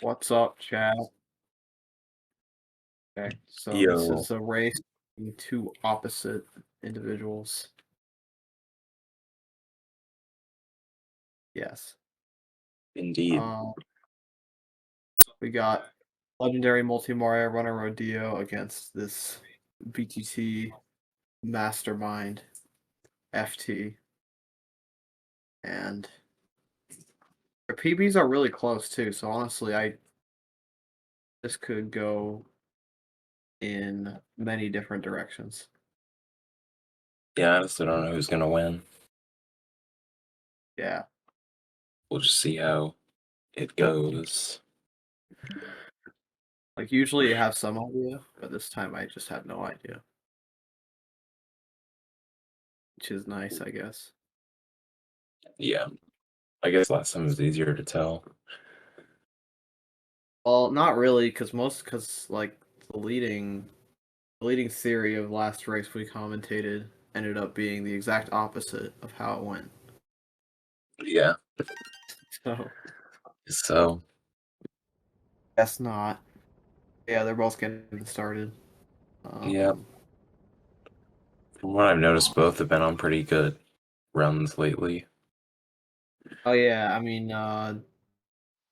What's up, Chad? Okay, so this Yo, is a race between two opposite individuals. Yes. indeed. Um, we got legendary multi-Mario runner Rodillo against this BTT mastermind FT, and their PBs are really close too. So honestly, this could go in many different directions. Yeah, I honestly don't know who's gonna win. Yeah. We'll just see how it goes. Like usually you have some idea, but this time I just have no idea. Which is nice, I guess. Yeah, I guess last time it was easier to tell. Well, not really, because like the leading theory of last race we commentated ended up being the exact opposite of how it went. Yeah, So so guess not. Yeah, they're both getting started. yeah, Um, from what I've noticed, both have been on pretty good runs lately. oh yeah, I mean,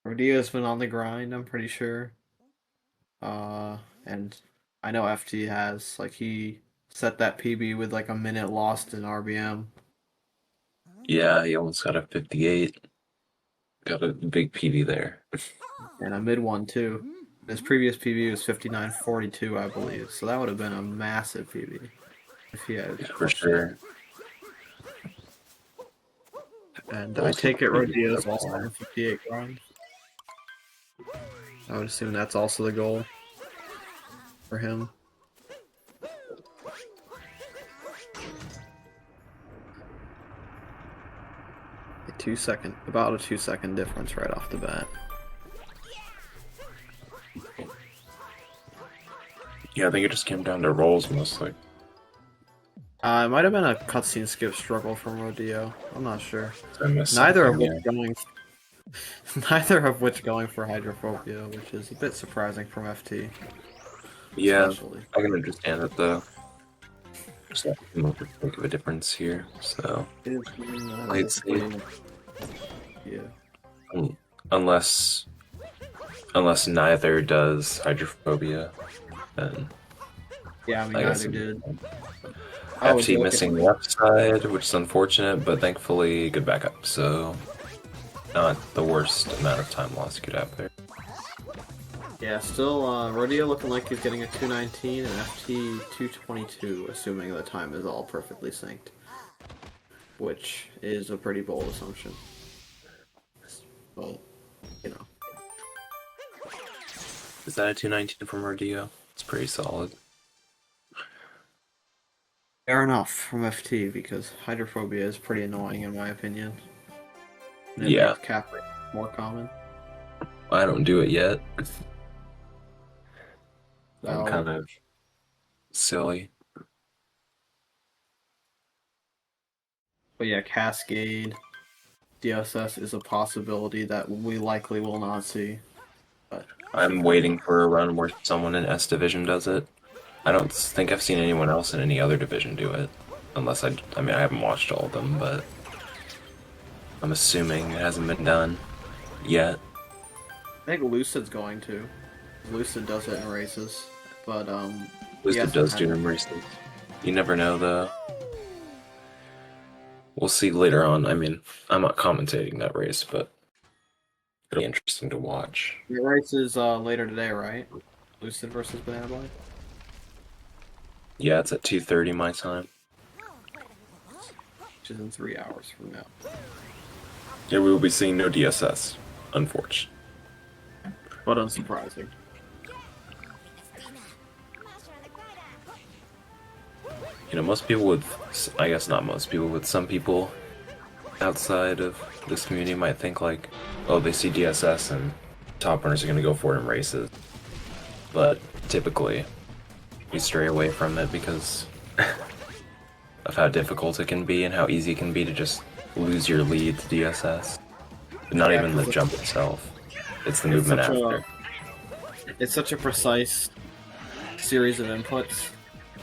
Rodillo's been on the grind. I'm pretty sure. And I know FT has like he set that PB with like a minute lost in RBM Yeah, he almost got a 58. Got a big PD there. and a mid one too. His previous PB was 59:42, I believe. So that would have been a massive PB if he had Yeah, for clutched that. sure. And I Also, take it pretty good Rodillo's so also on far. the 58 grind. I would assume that's also the goal for him. About a 2 second difference right off the bat. Yeah, I think it just came down to rolls mostly. It might have been a cutscene skip struggle from Rodillo. I'm not sure. I missed Neither of something, which yeah. going, neither of which going for hydrophobia, which is a bit surprising from FT, Yeah, especially. I can understand it though. Just not too much of a difference here, so let's see. Yeah. Um, Unless neither does hydrophobia, then Yeah, I mean I guess neither did. I was FT looking. missing the upside, which is unfortunate, but thankfully good backup, so not the worst amount of time lost you could have there. Yeah, still Rodillo looking like he's getting a 219 and FT 222, assuming the time is all perfectly synced, which is a pretty bold assumption. But you know. Is that a 219 from Rodillo? It's pretty solid. Fair enough from FT because hydrophobia is pretty annoying in my opinion. And it Yeah, makes cap rate more common. I don't do it yet. I'm So, kind of silly. but yeah, Cascade DSS is a possibility that we likely will not see. But I'm waiting for a run where someone in S division does it. I don't think I've seen anyone else in any other division do it. Unless I mean, I haven't watched all of them, but I'm assuming it hasn't been done yet. I think Lucid's going to. Lucid does it in races, but he Lucid hasn't does had do it. them races. You never know, though. We'll see later on. I mean, I'm not commentating that race, but it'll be interesting to watch. The race is later today, right? Lucid versus Banana Boy. Yeah, it's at 2:30 my time. Which is in 3 hours from now. Yeah, we will be seeing no DSS, unfortunately. But unsurprising. You know, most people would, I guess not most people, but some people outside of this community might think like, oh, they see DSS and top runners are going to go for it in races. But typically, we stray away from it because of how difficult it can be and how easy it can be to just lose your lead to DSS. But not Yeah, even the 'cause jump itself. It's the It's movement such after. it's such a precise series of inputs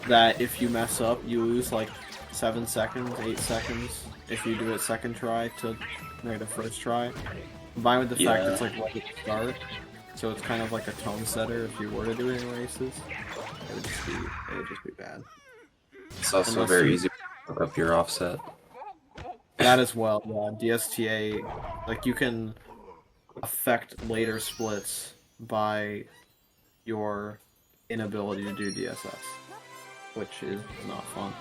that if you mess up, you lose like 7 seconds, 8 seconds if you do it second try to the first try. Combined with the fact Yeah. it's like right at the start, so it's kind of like a tone setter if you were to do it in races. It would just be bad. It's also Unless very you easy to look up your offset. that as well, yeah. DSTA, like you can affect later splits by your inability to do DSS, which is not fun.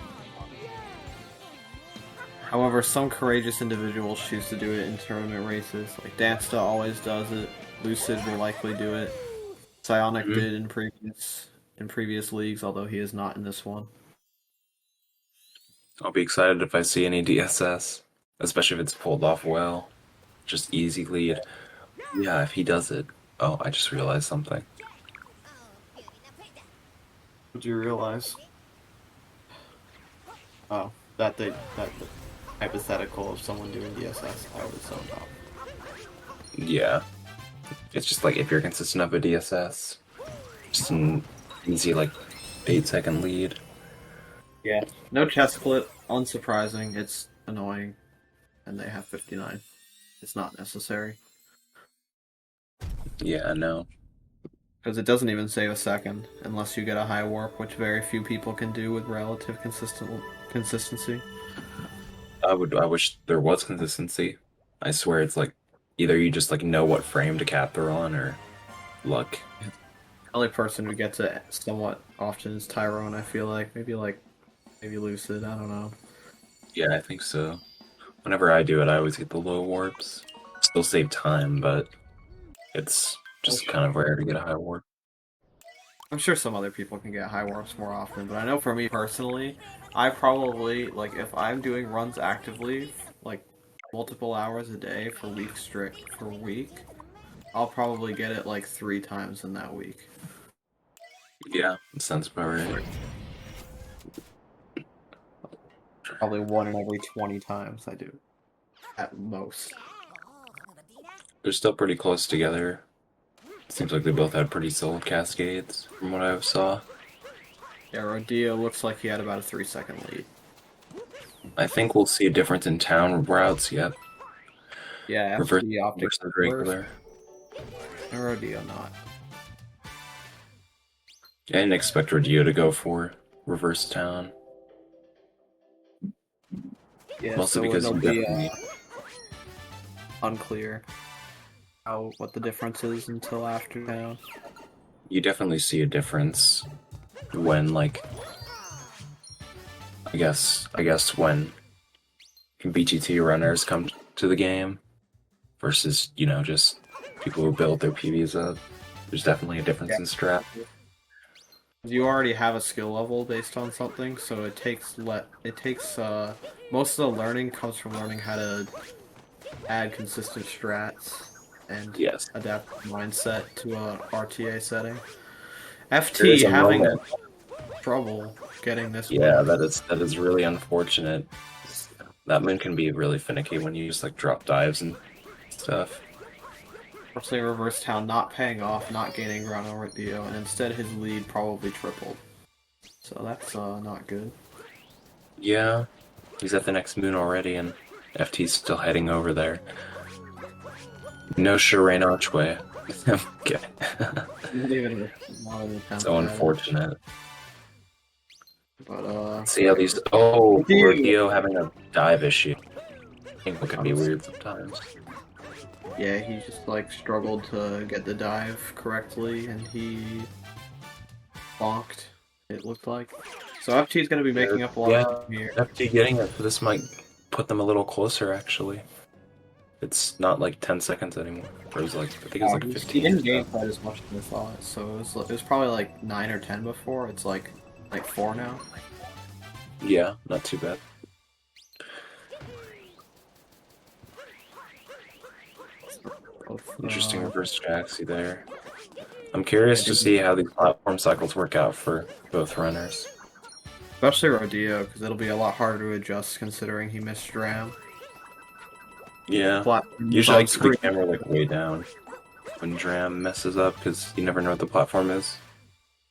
However, some courageous individuals choose to do it in tournament races. Like Dansta always does it. Lucid will likely do it. Psionic Mhm. did in previous leagues, although he is not in this one. I'll be excited if I see any DSS, especially if it's pulled off well. Just easy lead. Yeah, if he does it. Oh, I just realized something. Did you realize? Oh, that the hypothetical of someone doing DSS, I was zoned off. Yeah. It's just like if you're consistent up a DSS, just an easy like 8-second lead. Yeah. No chest split. Unsurprising. It's annoying, and they have 59. It's not necessary Yeah, no. because it doesn't even save a second unless you get a high warp, which very few people can do with relative consistency. I wish there was consistency. I swear it's like either you just like know what frame to cap they're on or luck. The only person who gets it somewhat often is Tyrone. I feel like maybe Lucid. I don't know. Yeah, I think so. Whenever I do it, I always get the low warps. Still save time, but it's just kind of rare to get a high warp. I'm sure some other people can get high warps more often, but I know for me personally, I probably like if I'm doing runs actively, like multiple hours a day for a week, I'll probably get it like 3 times in that week. Yeah, that sounds about right. Probably one in every 20 times I do, at most. They're still pretty close together. Seems like they both had pretty solid cascades from what I saw. Yeah, Rodillo looks like he had about a 3 second lead. I think we'll see a difference in town routes yet. Yeah, Reverse FT optic versus first, regular. and Rodillo not. I didn't expect Rodillo to go for reverse town. Yeah, Mostly so because it'll you be definitely unclear what the difference is until after now. see a difference when like I guess when BGT runners come to the game versus, just people who build their PVs up. There's definitely a difference Yeah. in strat. You already have a skill level based on something, so most of the learning comes from learning how to add consistent strats and Yes. adapt the mindset to a RTA setting. There is FT a having moment. trouble getting this Yeah, win. that is really unfortunate. That moon can be really finicky when you just like drop dives and stuff. Unfortunately, Reverse Town not paying off, not gaining ground over Dio, and instead his lead probably tripled. So that's not good. Yeah, he's at the next moon already, and FT's still heading over there. No Shireen Archway. Okay. Not even So unfortunate. But See how these. Oh, Dio. Rodillo having a dive issue. I think it can be weird sometimes. Yeah, he just like struggled to get the dive correctly, and he bonked. It looked like. So FT is going to be making up a lot Yeah, here. FT getting it. This might put them a little closer, actually. It's not like 10 seconds anymore. It was like, I think it was like He 15 didn't or gain so. quite as much as I thought, so it was probably like 9 or 10 before. It's like 4 now. Yeah, not too bad. Interesting reverse Jaxie there. I'm curious to see how these platform cycles work out for both runners. Especially Rodillo, because it'll be a lot harder to adjust considering he missed Dram. Yeah. Platform Usually I on keep the screen. camera like way down. when Dram messes up because you never know what the platform is.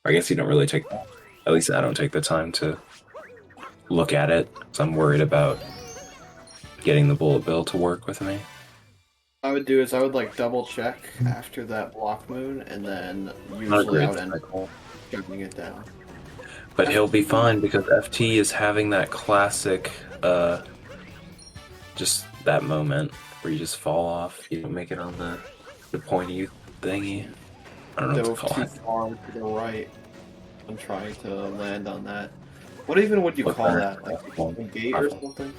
I guess you don't really take, at least I don't take the time to look at it because I'm worried about getting the bullet bill to work with me. I would do is I would like double check after that block moon, and then Not a usually I great would end up cycle. jumping it down. But he'll be fine because FT is having that classic, just that moment where you just fall off. You don't make it on the pointy thingy. I don't know what Dove to call too it. far to the right and trying to land on that. What even would you Look call there. that? Like a gate or something?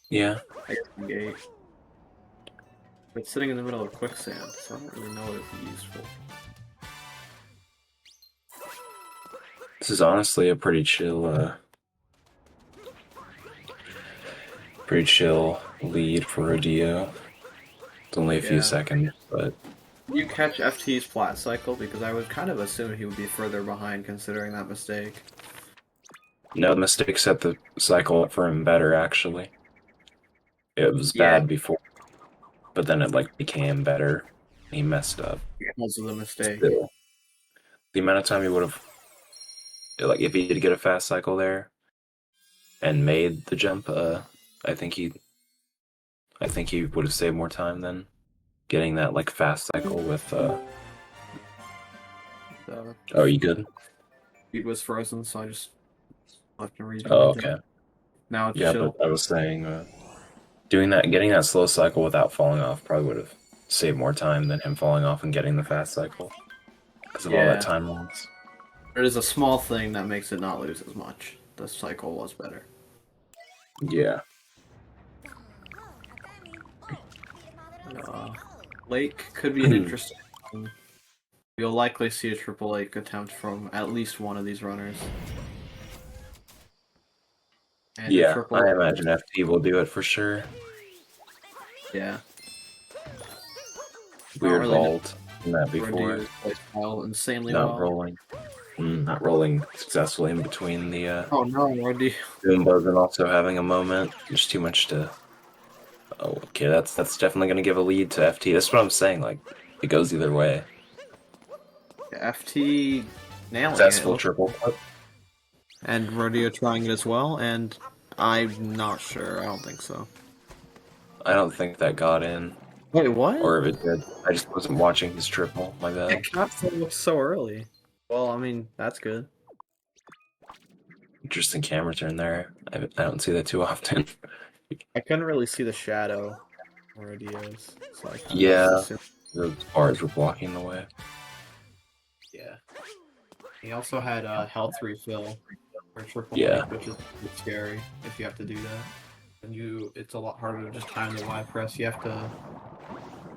Yeah. I guess a gate. It's sitting in the middle of quicksand, so I don't really know what it'd be used for. This is honestly a pretty chill lead for Rodillo. It's only a few seconds, but You catch FT's flat cycle because I would kind of assume he would be further behind considering that mistake. no, the mistake set the cycle up for him better actually. It was bad before, but then it like became better. He messed up. Because of the mistake. Still, the amount of time he would have, like, if he did get a fast cycle there and made the jump, I think he would have saved more time than getting that like fast cycle with. Oh, you good? Feed was frozen, so I just left and read. Oh, okay. Now it's Yeah, chill. but I was saying, doing that, getting that slow cycle without falling off probably would have saved more time than him falling off and getting the fast cycle because of all that time loss. It is a small thing that makes it not lose as much. The cycle was better. Yeah. Lake could be an interesting one. You'll likely see a triple lake attempt from at least one of these runners. And yeah, I imagine FT will do it for sure. Yeah. Weird vault in that before. Insanely not rolling. Not rolling successfully in between the oh no, Rodillo. Goombas and also having a moment. There's too much to. Oh, okay, that's definitely gonna give a lead to FT. That's what I'm saying. Like, it goes either way. FT nailing Successful it. Triple clip. And Rodillo trying it as well, and I'm not sure. I don't think so. I don't think that got in. Wait, what? Or if it did, I just wasn't watching his triple. My bad. It got so early. Well, I mean, that's good. Interesting camera turn there. I don't see that too often. I couldn't really see the shadow where Rodillo's, so I yeah, the bars were blocking the way. Yeah. He also had a health refill for triple link, which is scary if you have to do that. And it's a lot harder to just time the Y press. You have to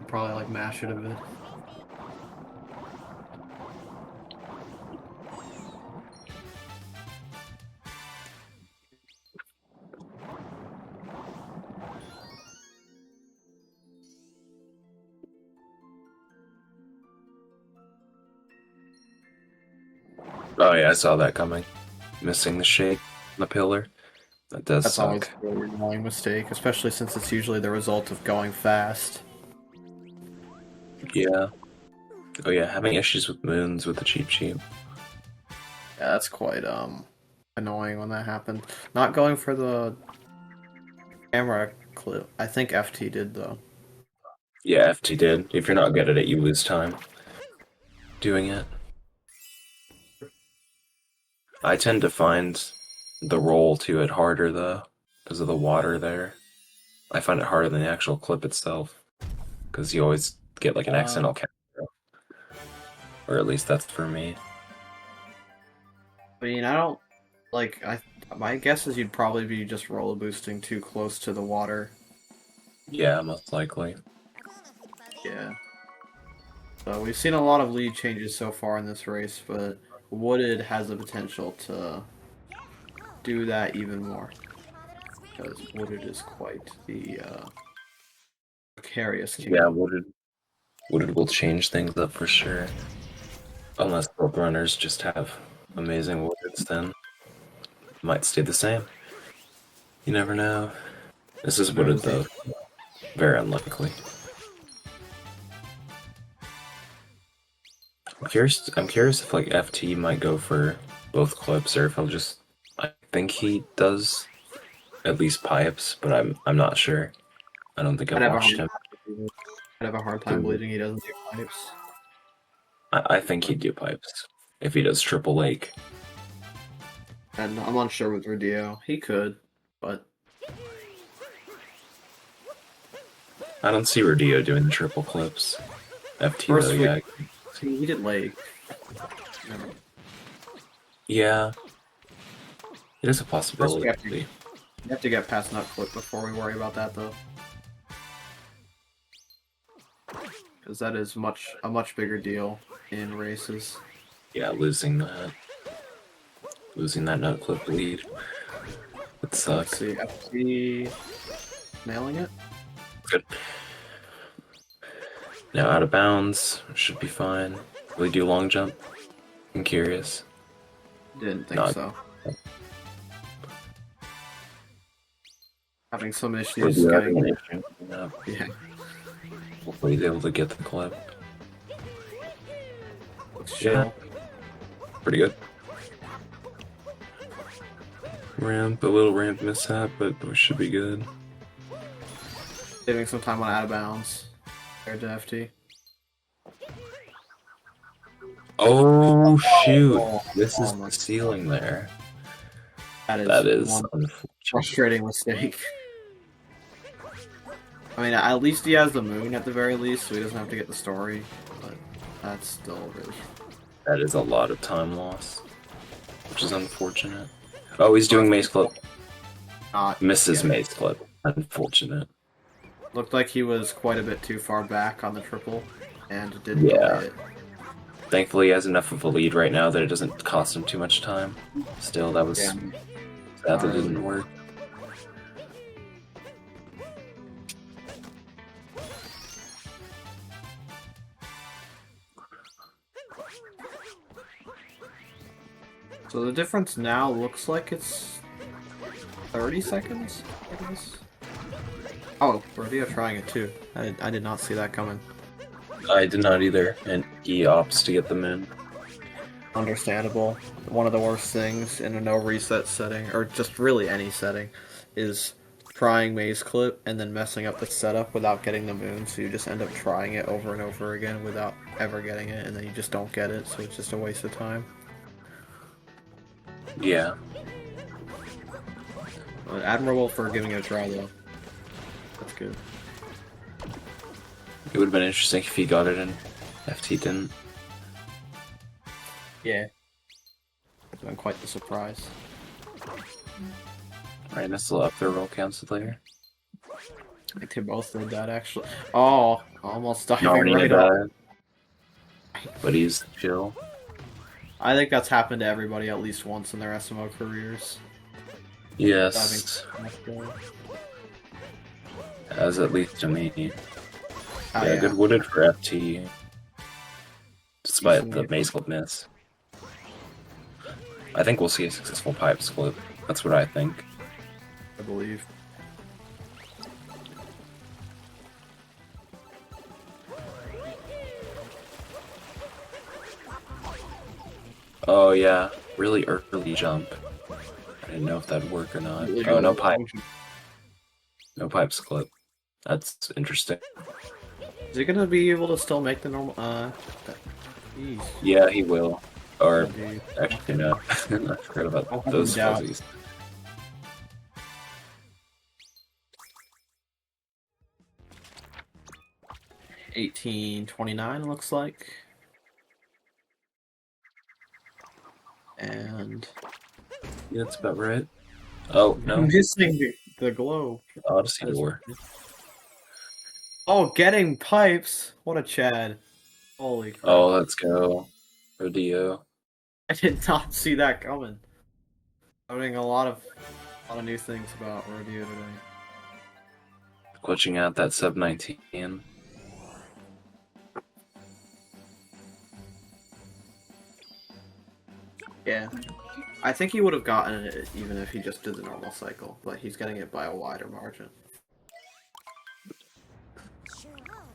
probably like mash it a bit. Oh yeah, I saw that coming. Missing the shake on the pillar. That's suck. Always a really annoying mistake, especially since it's usually the result of going fast. Yeah. Oh yeah, having issues with moons with the cheap. Yeah, that's quite annoying when that happened. Not going for the camera clip. I think FT did though. Yeah, FT did. If you're not good at it, you lose time doing it. I tend to find the roll to it harder though, because of the water there. I find it harder than the actual clip itself, because you always get like an accidental counter. Or at least that's for me. I mean, I don't like. My guess is you'd probably be just roller boosting too close to the water. Yeah, most likely. Yeah. So we've seen a lot of lead changes so far in this race, but Wooded has the potential to do that even more. Because Wooded is quite the precarious team. Yeah, Wooded will change things up for sure. Unless both runners just have amazing Woodeds, then it might stay the same. You never know. This is Wooded though. Very unlikely. I'm curious if like FT might go for both clips or if he'll just. I think he does at least pipes, but I'm not sure. I don't think I'd I've have a watched hard him time believing- I'd have a hard time do. believing he doesn't do pipes. I think he'd do pipes if he does triple lake. And I'm unsure with Rodillo. He could, but I don't see Rodillo doing the triple clips. FT though, first week yeah, he did lake. yeah, it is a First possibility. we have to get past nut flip before we worry about that though. Because that is a much bigger deal in races. Yeah, losing that nut clip lead would suck. Let's see, FT nailing it. Good. Now out of bounds should be fine. Will he do long jump? I'm curious. Didn't think Not- so. Having some Will issues he having getting. an issue? No. Yeah, Hopefully he's able to get the clip. looks chill. Pretty good. Ramp, a little ramp mishap, but we should be good. Saving some time on out of bounds compared to FT. Oh shoot! Oh, This is my the ceiling there. That is One one frustrating mistake. I mean, at least he has the moon at the very least, so he doesn't have to get the story. But that's still really. That is a lot of time loss, which is unfortunate. Oh, he's doing mace clip. Not Misses yeah. mace clip. Unfortunate. Looked like he was quite a bit too far back on the triple, and didn't Yeah. delay it. Thankfully, he has enough of a lead right now that it doesn't cost him too much time. Still, that was Yeah. sad that didn't work. So the difference now looks like it's 30 seconds, I guess. Oh, Rodillo trying it too. I did not see that coming. I did not either, and he opts to get them in. Understandable. One of the worst things in a no reset setting, or just really any setting, is trying maze clip and then messing up the setup without getting the moon, so you just end up trying it over and over again without ever getting it, and then you just don't get it, so it's just a waste of time. Yeah. Admirable for giving it a try, though. That's good. It would have been interesting if he got it and FT didn't. Yeah. It's been quite the surprise. Alright, nice little up there roll cancel there. I think they both did that, actually. Oh, almost diving Already right did off. that. But he's chill. I think that's happened to everybody at least once in their SMO careers. Yes. Diving. As at least to me. Oh, Yeah, good wooded for FT. Despite the Decent. maze clip miss. I think we'll see a successful pipes clip. That's what I think. I believe. Oh yeah, really early jump. I didn't know if that'd work or not. Really Oh, no good. pipe. No pipes clip. That's interesting. Is he gonna be able to still make the normal? Jeez. Yeah, he will. Or, Dude. actually, no. I forgot about I'll have those him down. fuzzies. $18.29 looks like. And Yeah, that's about right. Oh, no. missing the globe. Odyssey door. Oh, getting pipes. What a Chad. Holy crap. Oh, let's go. Rodillo. I did not see that coming. Learning a lot of new things about Rodillo today. Glitching out that sub 19. Yeah. I think he would have gotten it even if he just did the normal cycle, but he's getting it by a wider margin.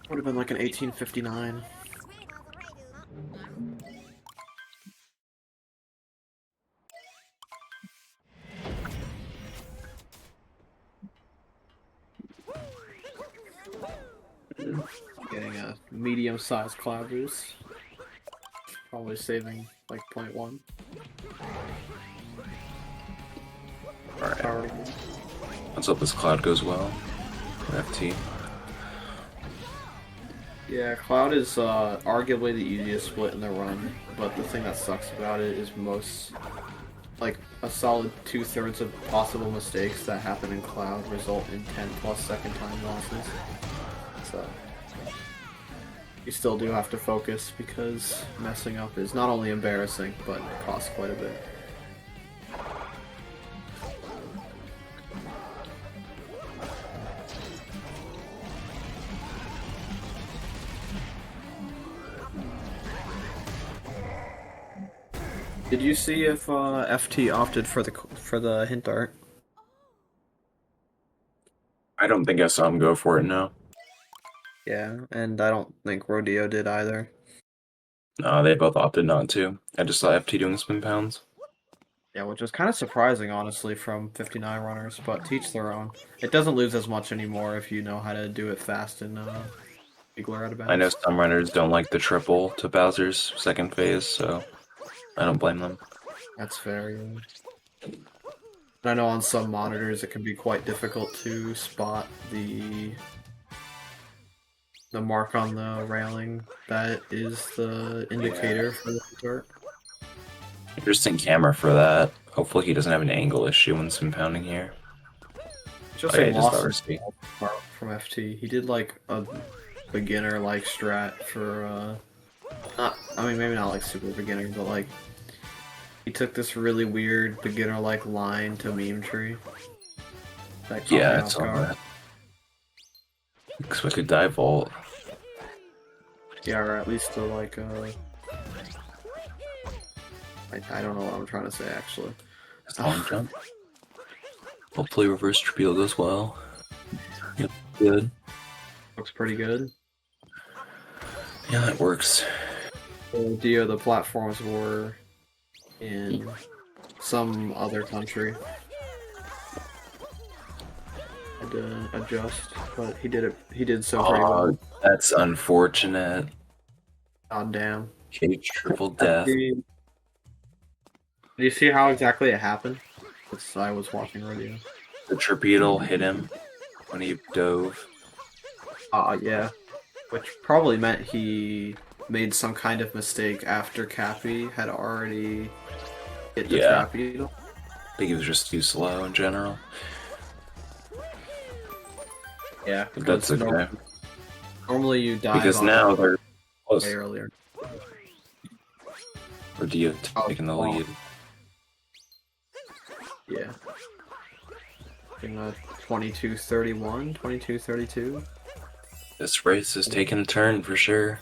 Would have been like an 1859. Getting a medium-sized cloud boost. Probably saving like 0.1. Alright. Let's hope this cloud goes well. FT. Yeah, Cloud is arguably the easiest split in the run, but the thing that sucks about it is like a solid 2/3 of possible mistakes that happen in Cloud result in 10+ second time losses. So you still do have to focus because messing up is not only embarrassing, but it costs quite a bit. Did you see if FT opted for the hint art? I don't think I saw him go for it, no. Yeah, and I don't think Rodillo did either. No, they both opted not to. I just saw FT doing spin pounds. Yeah, which was kind of surprising, honestly, from 59 runners, but teach their own. It doesn't lose as much anymore if you know how to do it fast and Igler out of bounds. I know some runners don't like the triple to Bowser's second phase, so I don't blame them. That's fair, yeah. I know on some monitors it can be quite difficult to spot the mark on the railing that is the indicator for the start. Interesting camera for that. Hopefully he doesn't have an angle issue when spin pounding here. Just Okay, a just loss RC. from FT. He did like a beginner like strat for maybe not like super beginner, but like he took this really weird beginner like line to meme tree. That caught me Yeah, off it's on guard. that. Expected dive vault. Yeah, or at least to like I don't know what I'm trying to say actually. It's long jump. Hopefully reverse trapeel goes well. Yep, good. Looks pretty good. Yeah, that works. The platforms were in some other country. Had to adjust, but he did so pretty well. That's unfortunate. God damn. Cage triple death. Do you see how exactly it happened? I was watching Rodillo. The trapedal hit him when he dove. Yeah. Which probably meant he made some kind of mistake after Cappy had already hit the trapedal. I think he was just too slow in general. Yeah, But that's okay. Normally you die because now they're close. way earlier. Rodillo taking the lead. Yeah. 22-31, 22-32. This race is taking a turn for sure.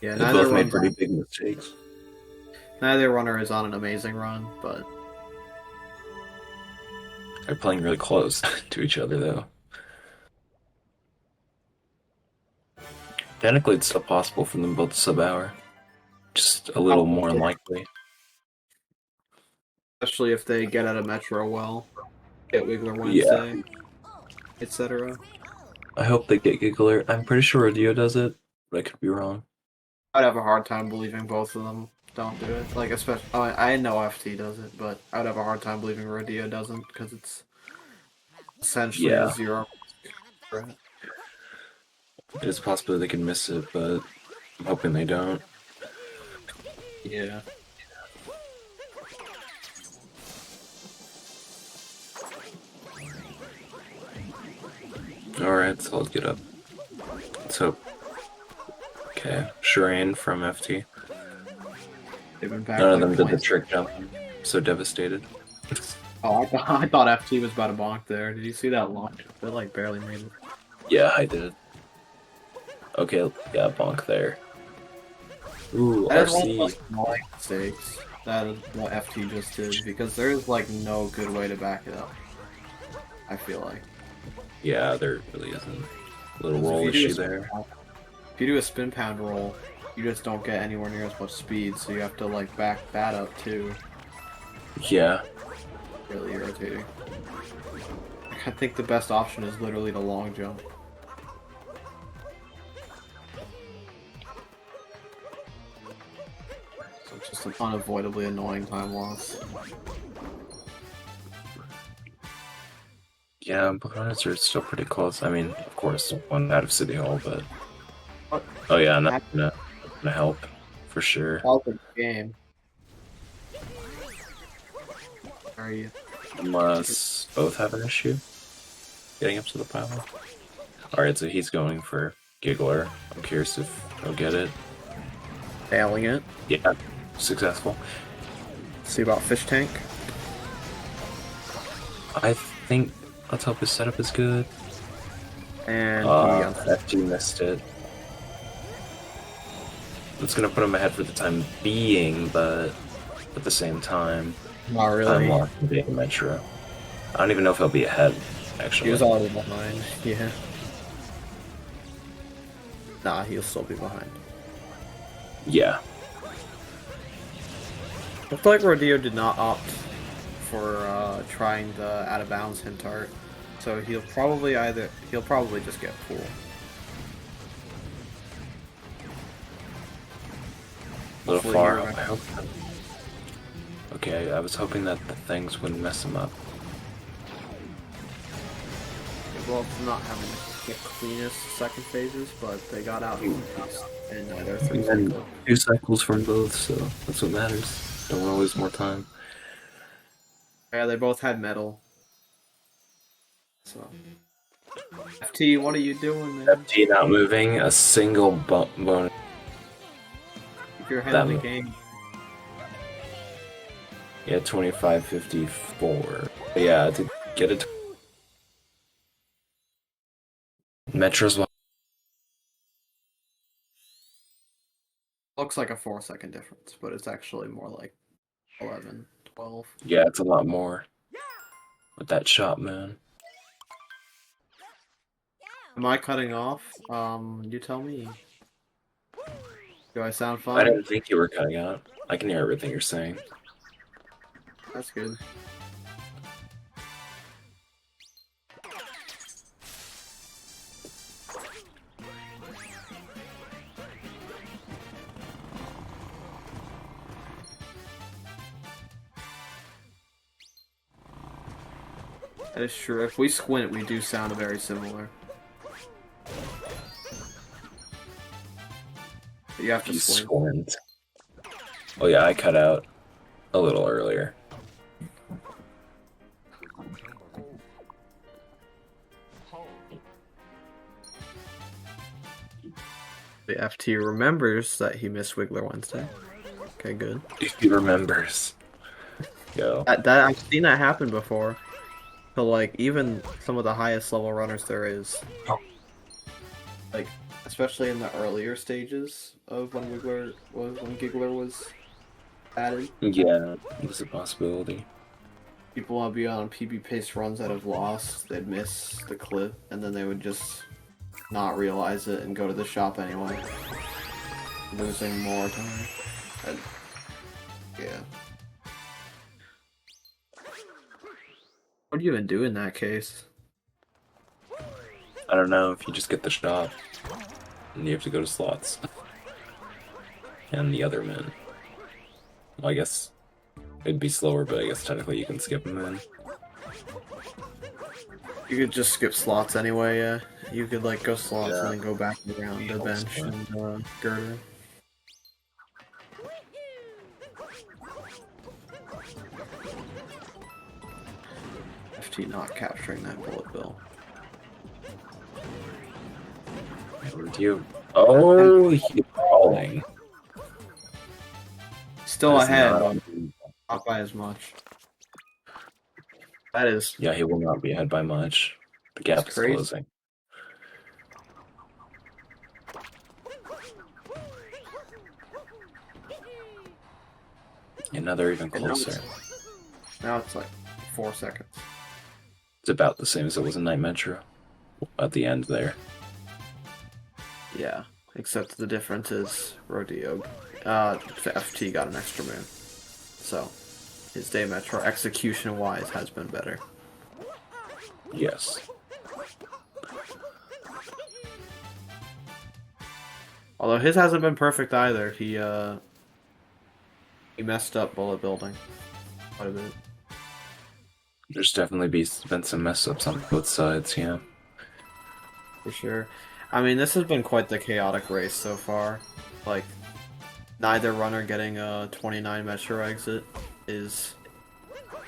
Yeah, they both made pretty big mistakes. Neither runner is on an amazing run, but they're playing really close to each other, though. Technically, it's still possible for them both to sub-hour. Just a little more unlikely. Especially if they get out of Metro well, get Wiggler Wednesday, etc. I hope they get Giggler. I'm pretty sure Rodillo does it, but I could be wrong. I'd have a hard time believing both of them don't do it. Like, especially, I know FT does it, but I'd have a hard time believing Rodillo doesn't, because it's essentially a zero. It's possible they can miss it, but I'm hoping they don't. Yeah. Alright, so let's get up. Let's hope. Okay, Shireen from FT. None of them did the trick jump. I'm so devastated. Oh, I thought FT was about to bonk there. Did you see that launch? It like barely made it. Yeah, I did. Okay, yeah, bonk there. Ooh, that RC. Is one of the mistakes. That is what FT just did, because there's like no good way to back it up. I feel like. Yeah, there really isn't. A little roll issue there. If you do a spin pound roll, you just don't get anywhere near as much speed, so you have to like back that up too. Yeah. Really irritating. I think the best option is literally the long jump. just an unavoidably annoying time loss. Yeah, opponents are still pretty close. I mean, of course, one out of City Hall, but What? oh yeah, and that's gonna help for sure. Help in the game. Are you? Unless both have an issue getting up to the pylon. Alright, so he's going for Giggler. I'm curious if he'll get it. Failing it. Yeah, successful. See about fish tank. I think let's hope his setup is good. And FG missed it. It's gonna put him ahead for the time being, but at the same time, not really. I'm locking the Metro. I don't even know if he'll be ahead, actually. He was already behind, yeah. Nah, he'll still be behind. Yeah. Looks like Rodillo did not opt for trying the out of bounds hint art, so he'll probably just get pool. A little Hopefully far. you're I hope. Okay, I was hoping that the things wouldn't mess him up. They both not having the cleanest second phases, but they got out in either three And cycles. 2 cycles from both, so that's what matters. Don't want to lose more time. Yeah, they both had metal. So, FT, what are you doing, man? FT not moving a single bonus. If you're ahead of the game. Yeah, 25.54. Yeah, to get it. Metro's Looks like a 4-second difference, but it's actually more like 11, 12. yeah, it's a lot more with that shot, man. Am I cutting off? You tell me. Do I sound fine? I didn't think you were cutting out. I can hear everything you're saying. That's good. That is true. If we squint, we do sound very similar. But you have to You squint. squint. Oh yeah, I cut out a little earlier. The FT remembers that he missed Wiggler Wednesday. Okay, good. If he remembers. Yo. That I've seen that happen before. So like even some of the highest level runners there is, like especially in the earlier stages of when Giggler was added. Yeah, it's a possibility. People will be on PB pace runs that have lost. They'd miss the clip, and then they would just not realize it and go to the shop anyway, losing more time. And, yeah. What do you even do in that case? I don't know if you just get the shot and you have to go to slots. And the other men. Well, I guess it'd be slower, but I guess technically you can skip them in. You could just skip slots anyway, yeah. You could like go slots Yeah. and then go back around the bench and girder. FT not capturing that bullet bill. You. Oh, he's falling. Still That's ahead, not but on- not by as much. That is Yeah, he will not be ahead by much. The gap is crazy. closing. And now they're even closer. Now it's like 4 seconds. It's about the same as it was in Night Metro at the end there. Yeah, except the difference is Rodillo, FT got an extra moon. So, his day metro execution-wise has been better. Yes. Although his hasn't been perfect either. He He messed up bullet building quite a bit. There's definitely been some mess ups on both sides, yeah. For sure. I mean, this has been quite the chaotic race so far. Like, neither runner getting a 29 metro exit is quite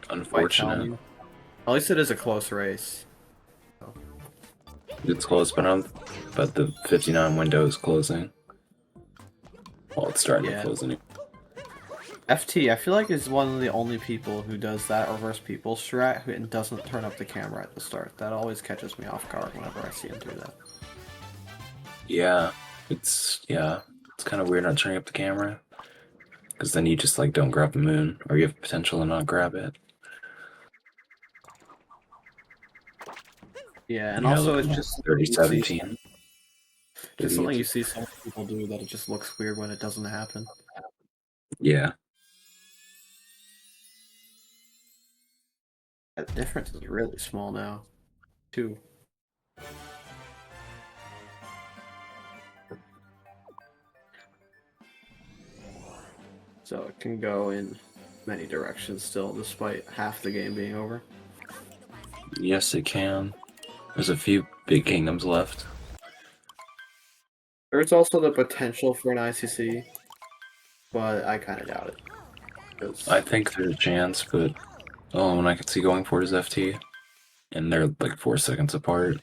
Unfortunate. telling. At least it is a close race. It's close, but the 59 window is closing. Well, it's starting to Yeah. close anyway. FT, I feel like, is one of the only people who does that reverse people strat and doesn't turn up the camera at the start. That always catches me off guard whenever I see him do that. Yeah, it's kind of weird not turning up the camera, because then you just like don't grab the moon, or you have potential to not grab it. Yeah, and Yeah, also look it's at just 30-17. just something you see some people do that it just looks weird when it doesn't happen. Yeah. That difference is really small now, too. So it can go in many directions still, despite half the game being over. Yes, it can. There's a few big kingdoms left. There's also the potential for an ICC, but I kind of doubt it. I think there's a chance, but the only one I could see going for it is FT, and they're like 4 seconds apart.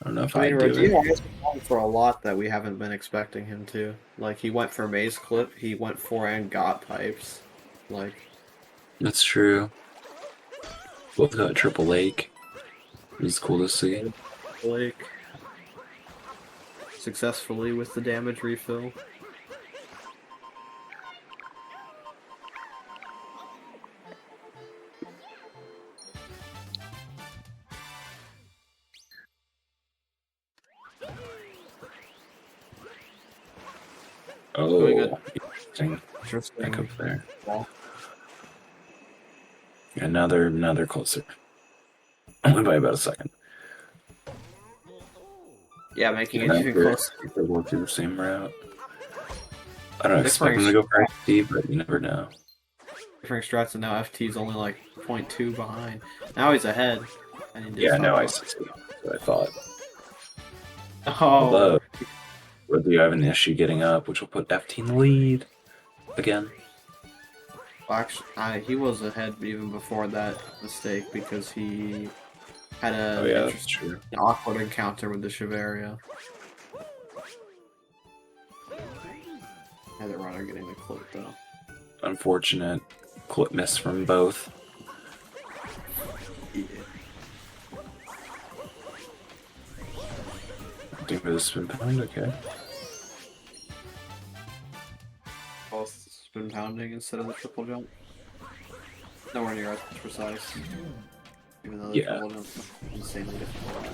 I don't know if I mean, I'd do it. Rodillo has gone for a lot that we haven't been expecting him to. Like, he went for Maze Clip, he went for and got Pipes. Like, That's true. Both got Triple Lake. It's cool to see. Blake successfully with the damage refill. Oh, interesting. Interesting. Back up there. Well, Yeah, now they're closer. Only by about a second. yeah, making it And even closer. they're going through the same route. I don't expect Differing them to go for FT, but you never know. strats, and now FT's only like 0.2 behind. Now he's ahead. And he Yeah, just no, hung I up. see. What I thought. Oh, Although, whether you have an issue getting up, which will put FT in the lead again. actually, he was ahead even before that mistake because he had Oh an yeah, that's true. awkward encounter with the Shiveria. Had the runner getting the clip though. Unfortunate clip miss from both. Yeah. Looking for the spin pound, okay. Both spin pounding instead of the triple jump. Nowhere near as precise. Even though the Yeah. triple jump's insanely difficult.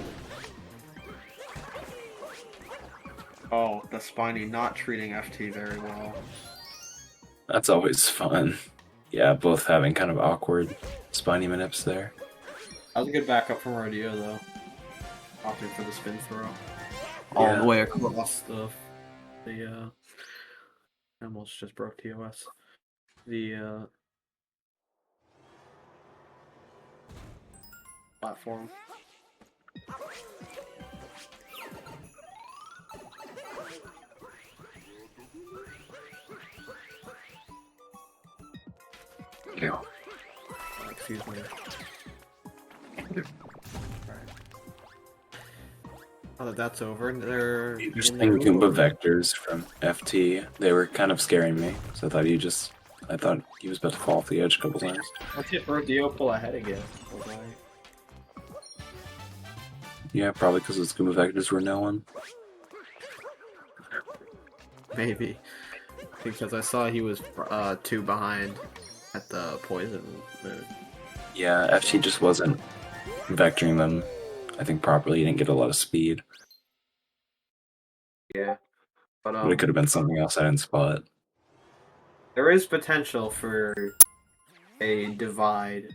Oh, the Spiny not treating FT very well. That's always fun. Yeah, both having kind of awkward spiny manips there. That was a good backup from Rodillo though. Opting for the spin throw. All Yeah. the way across the I almost just broke TOS. The platform. Yeah. Excuse me. Alright. Now that that's over, they're Interesting Goomba vectors from FT. They were kind of scaring me, so I thought he was about to fall off the edge a couple times. Let's hit Rodillo pull ahead again. Yeah, probably because his Goomba vectors were no one. Maybe. Because I saw he was 2 behind at the poison move. Yeah, FT just wasn't vectoring them, I think, properly. He didn't get a lot of speed. Yeah. But But it could have been something else I didn't spot. there is potential for a divide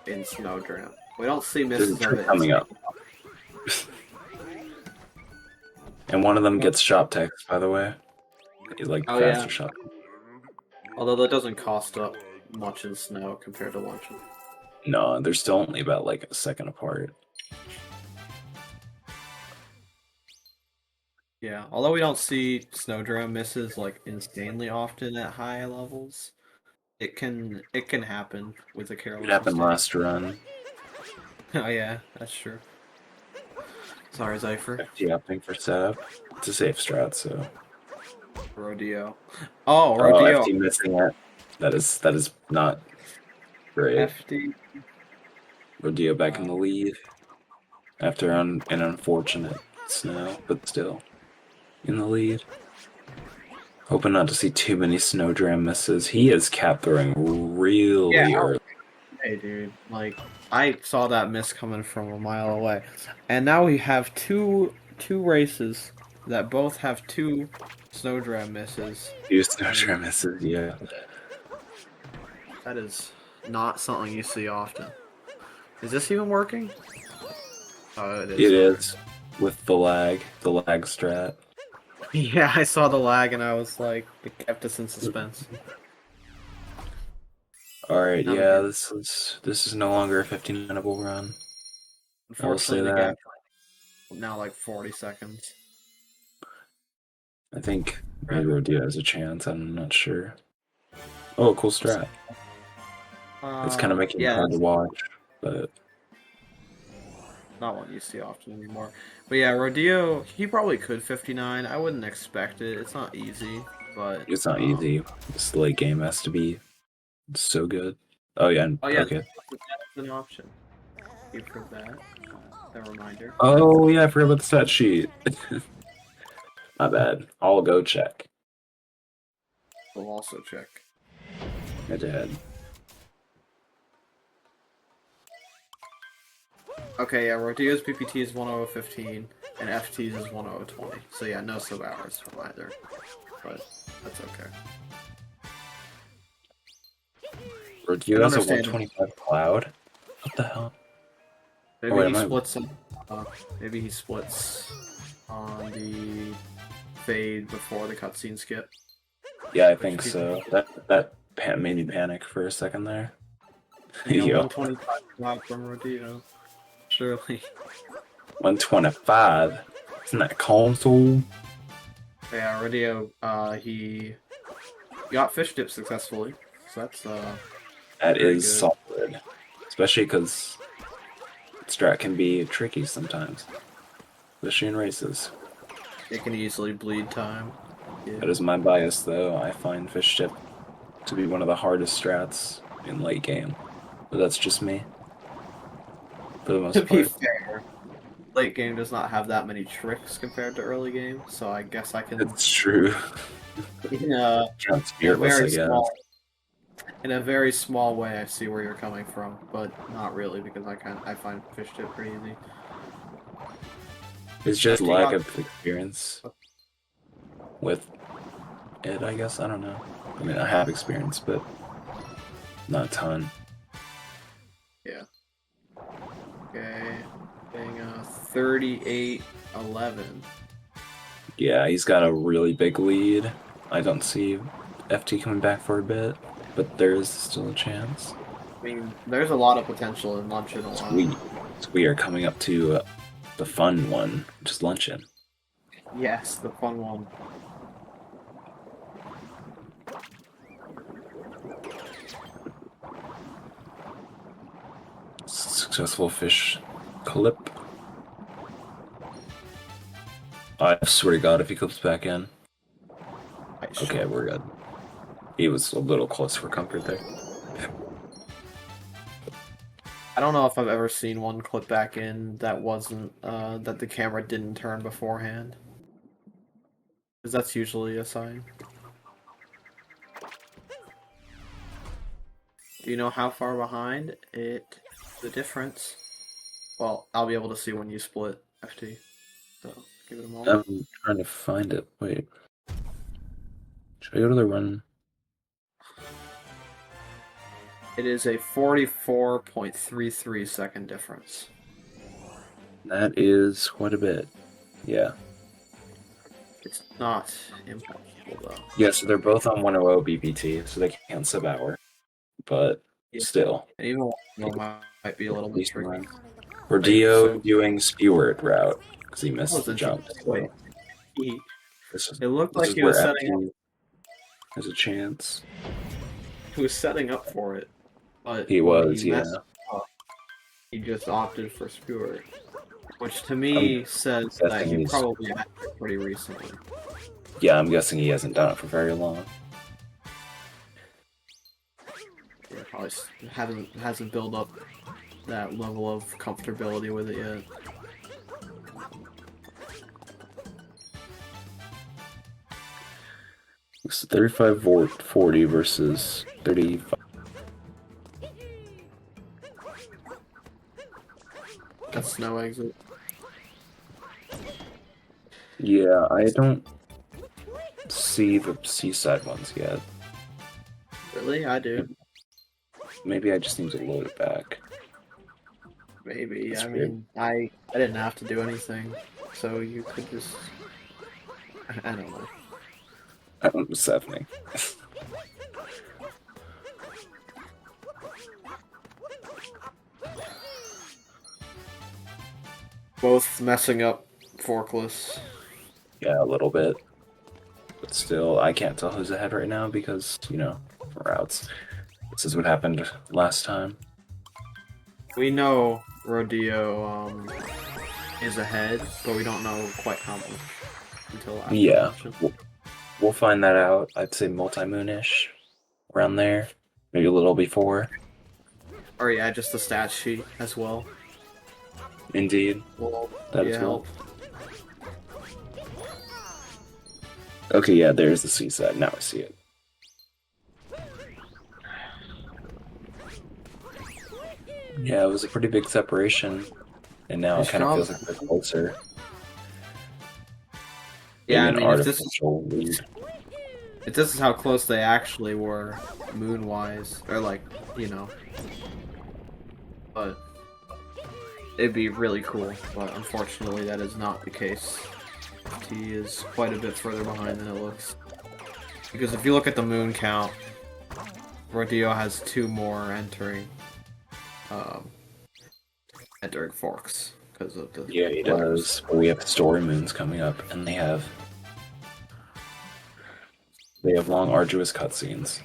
in Snowdrop. We don't see There's a misses of trick it. coming up. And one of them gets shot text, by the way. He's like Oh, faster yeah. shot. Although that doesn't cost up much in snow compared to luncheon. No, they're still only about like a second apart. Yeah, although we don't see snowdram misses like insanely often at high levels, it can happen with a It careless happened mistake. last run. Oh yeah, that's true. Sorry, Zypher. FT opting for setup. It's a safe strat, so. Rodillo. Oh, Oh, Rodillo. FT missing it. That is not great. FD. Rodillo back in the lead after an unfortunate snow, but still in the lead. Hoping not to see too many snowdram misses. He is cap throwing Yeah, really early. hey dude. Like I saw that miss coming from a mile away. And now we have two races that both have two snowdram misses. Few snowdram misses, yeah. That is not something you see often. Is this even working? Oh, it is. It is with the lag strat. Yeah, I saw the lag and I was like, it kept us in suspense. All right, Not yeah, again. this is no longer a 15-minute run. I will say Unfortunately, the that. gap now like 40 seconds. I think Right. maybe Rodillo has a chance. I'm not sure. Oh, cool strat. It's kind of making it Yeah, hard to that's watch, but not one you see often anymore. But yeah, Rodillo, he probably could 59. I wouldn't expect it. It's not easy, but it's not easy. This late game has to be so good. Oh yeah, oh yeah, okay. that's an option. Thank you for that. That reminder. Oh yeah, I forgot about the stat sheet. My bad. I'll go check. We'll also check. I did. Okay, yeah, Rodillo's PPT is 10015 and FT's is 10020. So yeah, no sub hours from either. But that's okay. Rodillo has a 125 cloud. What the hell? Maybe Oh, wait, he am I? splits. Maybe he splits on the fade before the cutscene skip. Yeah, I think so. That made me panic for a second there. Yeah, Yo, 125 cloud from Rodillo. Surely. 125. Isn't that console? Yeah, Rodillo. He got fish dip successfully. So that's That very is good. solid, especially because strat can be tricky sometimes, especially in races. It can easily bleed time. Yeah. That is my bias, though. I find fish tip to be one of the hardest strats in late game, but that's just me. For the To most be part, fair, late game does not have that many tricks compared to early game, so I guess I can, it's true. in a, Sounds in a fearless, very I guess. small way, I see where you're coming from, but not really because I find fish tip pretty easy. It's just FT lack got of experience with it, I guess. I don't know. I mean, I have experience, but not a ton. yeah. Okay, getting 38-11. Yeah, he's got a really big lead. I don't see FT coming back for a bit, but there is still a chance. I mean, there's a lot of potential in luncheon alone. We are coming up to the fun one, which is luncheon. Yes, the fun one. Successful fish clip. I swear to God, if he clips back in. Okay, we're good. He was a little close for comfort there. I don't know if I've ever seen one clip back in that wasn't that the camera didn't turn beforehand, because that's usually a sign. Do you know how far behind the difference? Well, I'll be able to see when you split FT. So give it a moment. I'm trying to find it. Wait. Should I go to the run? It is a 44.33 second difference. That is quite a bit. Yeah. It's not impossible though. Yeah, so they're both on 100 BPT, so they can't sub-hour. But Yeah. still, And even 1 might be a little bit decent tricky. run. Wait, Rodillo so doing Speward route because he that missed was the jump. interesting. So Wait, he, this is it looked this like is he where was setting up. FT has a chance. He was setting up for it, but He when he was, yeah. messed up, he just opted for Skewer, which to I'm me says that he guessing he's probably had it pretty recently. yeah. I'm guessing he hasn't done it for very long. Yeah, probably hasn't built up that level of comfortability with it yet. It's 35-40 versus 35. That's no exit. Yeah, I don't see the seaside ones yet. Really? I do. Maybe I just need to load it back. Maybe. That's I weird. mean, I didn't have to do anything, so you could just. I don't know. I don't know what's happening. Both messing up forkless. Yeah, a little bit. But still, I can't tell who's ahead right now because, routes. This is what happened last time. We know Rodillo is ahead, but we don't know quite how much until after Yeah, election. we'll find that out. I'd say multi-moonish, around there. Maybe a little before. Or yeah, just the stat sheet as well. Indeed. Well, That yeah, as well. help. Okay, yeah, there's the seaside. Now I see it. Yeah, it was a pretty big separation, and now it kind of feels like they're closer. Yeah, I Maybe mean, an artificial lead. if this is how close they actually were, moon-wise, or like, but it'd be really cool. But unfortunately, that is not the case. He is quite a bit further behind than it looks. Because if you look at the moon count, Rodillo has 2 more entering forks because of the Yeah, he does. We have story moons coming up, and they have long, arduous cutscenes.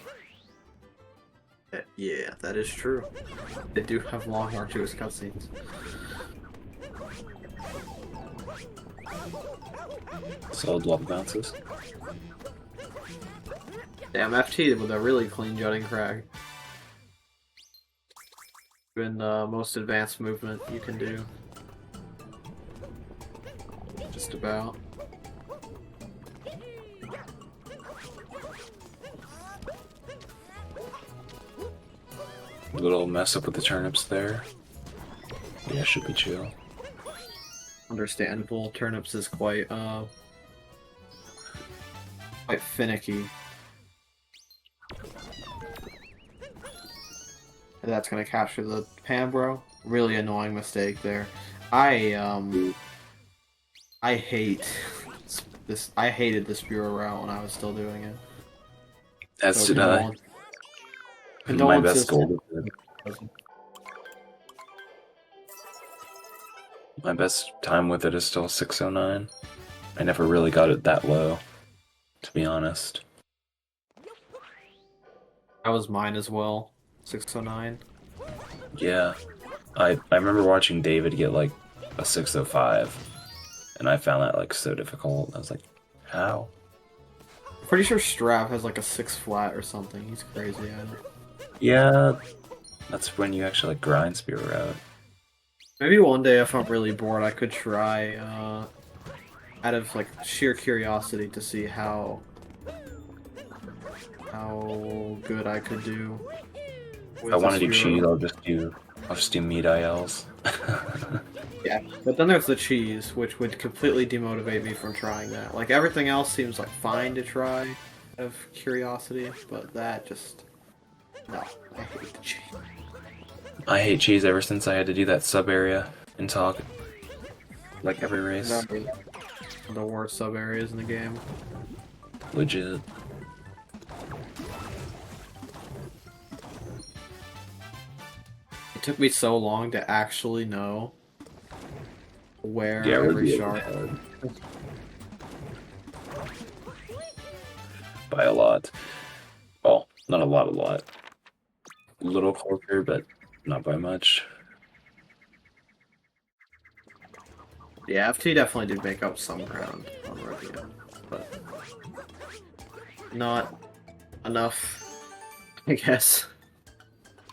Yeah, that is true. They do have long, arduous cutscenes. Solid level bounces. Damn, FT with a really clean jutting crag. Doing the most advanced movement you can do. Just about. Little mess up with the turnips there. Yeah, should be chill. Understandable. Turnips is quite finicky. And that's gonna capture the pan, bro. Really annoying mistake there. I hate this. I hated this bureau route when I was still doing it. As So did I. My best goal. My best time with it is still 609. I never really got it that low, to be honest. That was mine as well. 609. Yeah. I remember watching David get like a 605, and I found that like so difficult. I was like, how? Pretty sure Strav has like a 6 flat or something. He's crazy at it. Yeah, that's when you actually like grind spear out. Maybe one day if I'm really bored I could try out of like sheer curiosity to see how good I could do. If I want to do cheese, I'll just do meat ILs. Yeah, but then there's the cheese, which would completely demotivate me from trying that. Like everything else seems like fine to try out of curiosity, but that just no, I hate the cheese. I hate cheese ever since I had to do that sub area in talk, like every race. The worst sub areas in the game. Legit. It took me so long to actually know where Yeah, every Rodillo shard. had by a lot. Well, not a lot, A little closer, but not by much. Yeah, FT definitely did make up some ground on Rodillo, but not enough, I guess.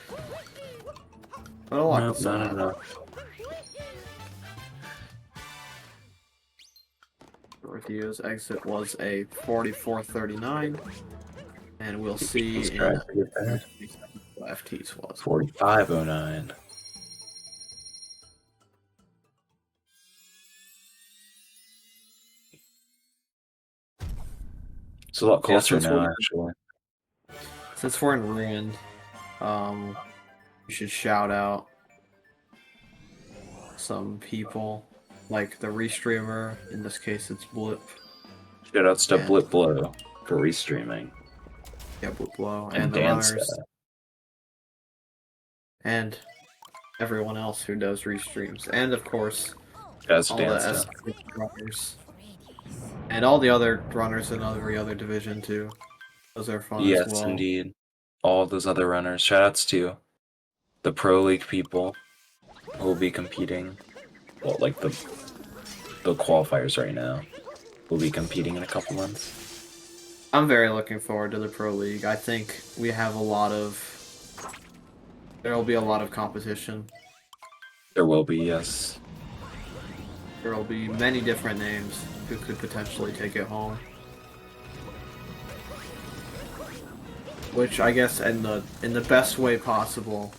But a lot No, can still not happen. enough. Rodillo's exit was a 44.39, and we'll see Let's in try to get there. what FT's was. 4509. It's a lot closer now, actually. Since we're in Ruined, we should shout out some people, like the restreamer. In this case, it's Blip. Shoutouts to And- Blip Blow for restreaming. Yeah, Blip Blow, And and the Dance runners, and everyone else who does restreams, and of course, That's all the Dance SMO runners, and all the other runners in every other division too. Those are fun Yes, as well. indeed. All those other runners. Shoutouts to the Pro League people who will be competing. Well, like the qualifiers right now will be competing in a couple months. I'm very looking forward to the Pro League. I think we have there will be a lot of competition. There will be, yes. There will be many different names who could potentially take it home. Which I guess in the best way possible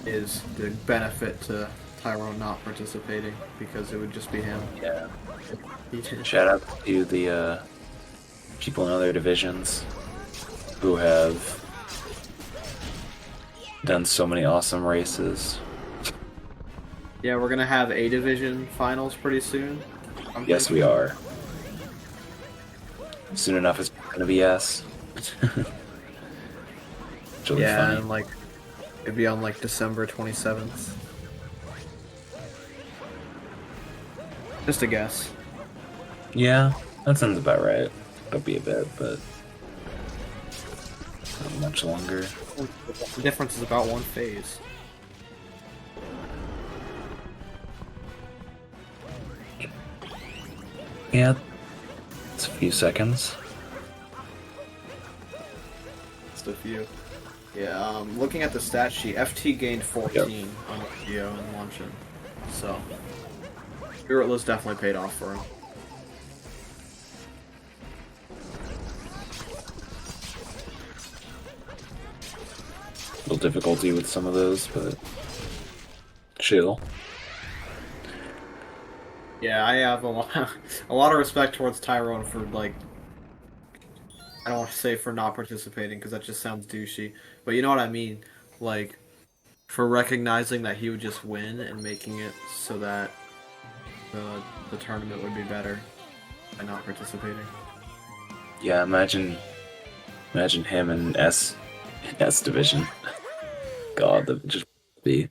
is the benefit to Tyrone not participating, because it would just be him. Yeah. He did. Shout out to the people in other divisions who have done so many awesome races. Yeah, we're gonna have A division finals pretty soon. Yes, we are. Soon enough, it's gonna be S. It's really Yeah, funny. and like it'd be on like December 27th. Just a guess. Yeah, that sounds about right. That'll be a bit, but not much longer. The difference is about one phase. Yeah, it's a few seconds. Just a few. Yeah, looking at the stat sheet, FT gained 14 on Rodillo and Luncheon. So, Spiritless definitely paid off for him. A little difficulty with some of those, but chill. Yeah, I have a lot of respect towards Tyrone for, like, I don't want to say for not participating because that just sounds douchey, but you know what I mean, like, for recognizing that he would just win and making it so that the tournament would be better by not participating. Yeah, imagine him in S division. God, that would just be